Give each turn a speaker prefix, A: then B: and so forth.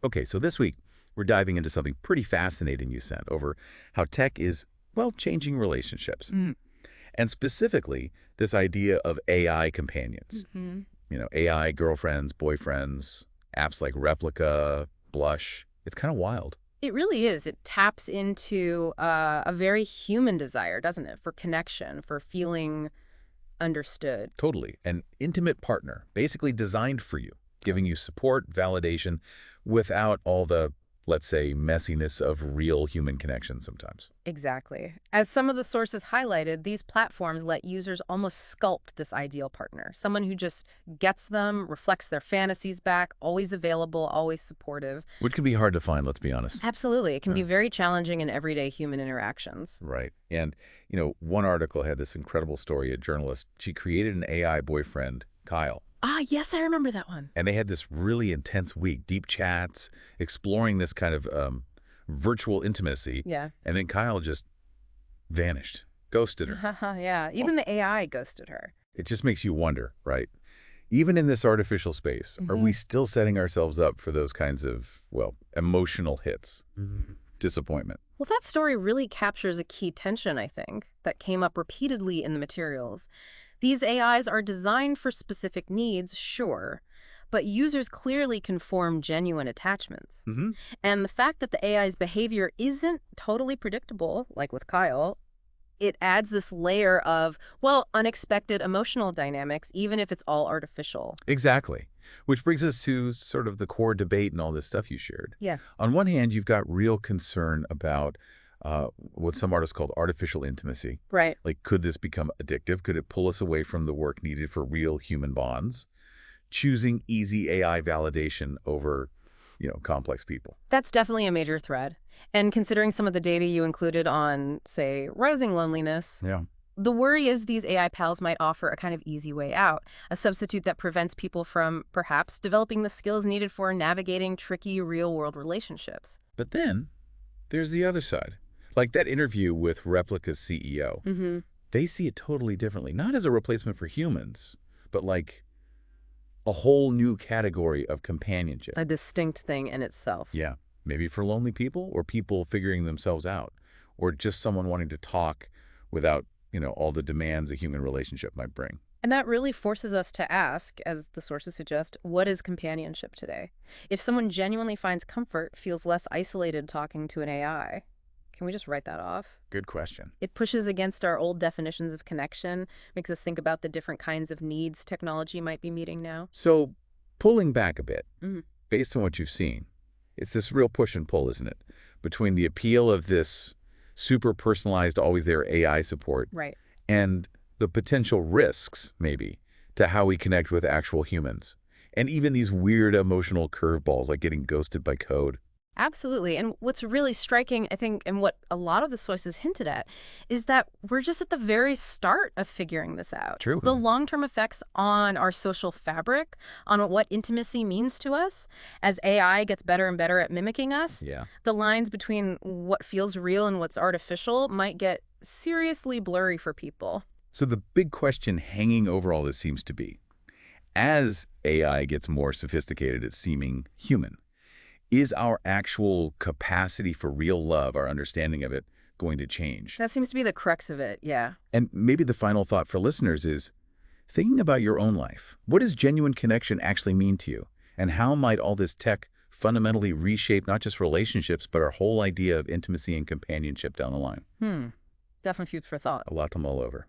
A: Okay, so this week, we're diving into something pretty fascinating you sent over how tech is, well, changing relationships.
B: Mm.
A: And specifically, this idea of AI companions.
B: Hmm.
A: AI girlfriends, boyfriends, apps like Replica, Blush. It's kind of wild.
B: It really is. It taps into a very human desire, doesn't it? For connection, for feeling understood.
A: Totally. An intimate partner, basically designed for you, giving you support, validation, without all the, let's say, messiness of real human connection sometimes.
B: Exactly. As some of the sources highlighted, these platforms let users almost sculpt this ideal partner. Someone who just gets them, reflects their fantasies back, always available, always supportive.
A: Which can be hard to find, let's be honest.
B: Absolutely. It can
A: Yeah.
B: be very challenging in everyday human interactions.
A: Right. And, one article had this incredible story. A journalist, she created an AI boyfriend, Kyle.
B: Ah, yes, I remember that one.
A: And they had this really intense week, deep chats, exploring this kind of virtual intimacy.
B: Yeah.
A: And then Kyle just vanished, ghosted her.
B: Yeah. Even the AI ghosted her.
A: It just makes you wonder, right? Even in this artificial space, are we still setting ourselves up for those kinds of, well, emotional hits? Disappointment.
B: Well, that story really captures a key tension, I think, that came up repeatedly in the materials. These AIs are designed for specific needs, sure, but users clearly can form genuine attachments.
A: Hmm.
B: And the fact that the AI's behavior isn't totally predictable, like with Kyle, it adds this layer of, well, unexpected emotional dynamics, even if it's all artificial.
A: Exactly. Which brings us to sort of the core debate and all this stuff you shared.
B: Yeah.
A: On one hand, you've got real concern about what some artists called artificial intimacy.
B: Right.
A: Like, could this become addictive? Could it pull us away from the work needed for real human bonds? Choosing easy AI validation over, complex people.
B: That's definitely a major thread. And considering some of the data you included on, say, rising loneliness,
A: Yeah.
B: the worry is these AI pals might offer a kind of easy way out, a substitute that prevents people from, perhaps, developing the skills needed for navigating tricky real-world relationships.
A: But then there's the other side. Like that interview with Replica's CEO.
B: Mm-hmm.
A: They see it totally differently. Not as a replacement for humans, but like a whole new category of companionship.
B: A distinct thing in itself.
A: Yeah. Maybe for lonely people or people figuring themselves out or just someone wanting to talk without, all the demands a human relationship might bring.
B: And that really forces us to ask, as the sources suggest, what is companionship today? If someone genuinely finds comfort, feels less isolated talking to an AI, can we just write that off?
A: Good question.
B: It pushes against our old definitions of connection, makes us think about the different kinds of needs technology might be meeting now.
A: So pulling back a bit,
B: Mhm.
A: based on what you've seen, it's this real push and pull, isn't it? Between the appeal of this super personalized, always there AI support
B: Right.
A: and the potential risks, maybe, to how we connect with actual humans. And even these weird emotional curveballs like getting ghosted by code.
B: Absolutely. And what's really striking, I think, and what a lot of the sources hinted at, is that we're just at the very start of figuring this out.
A: True.
B: The long-term effects on our social fabric, on what intimacy means to us, as AI gets better and better at mimicking us,
A: Yeah.
B: the lines between what feels real and what's artificial might get seriously blurry for people.
A: So the big question hanging over all this seems to be, as AI gets more sophisticated at seeming human, is our actual capacity for real love, our understanding of it, going to change?
B: That seems to be the crux of it, yeah.
A: And maybe the final thought for listeners is thinking about your own life. What does genuine connection actually mean to you? And how might all this tech fundamentally reshape not just relationships, but our whole idea of intimacy and companionship down the line?
B: Definitely food for thought.
A: A lot to mull over.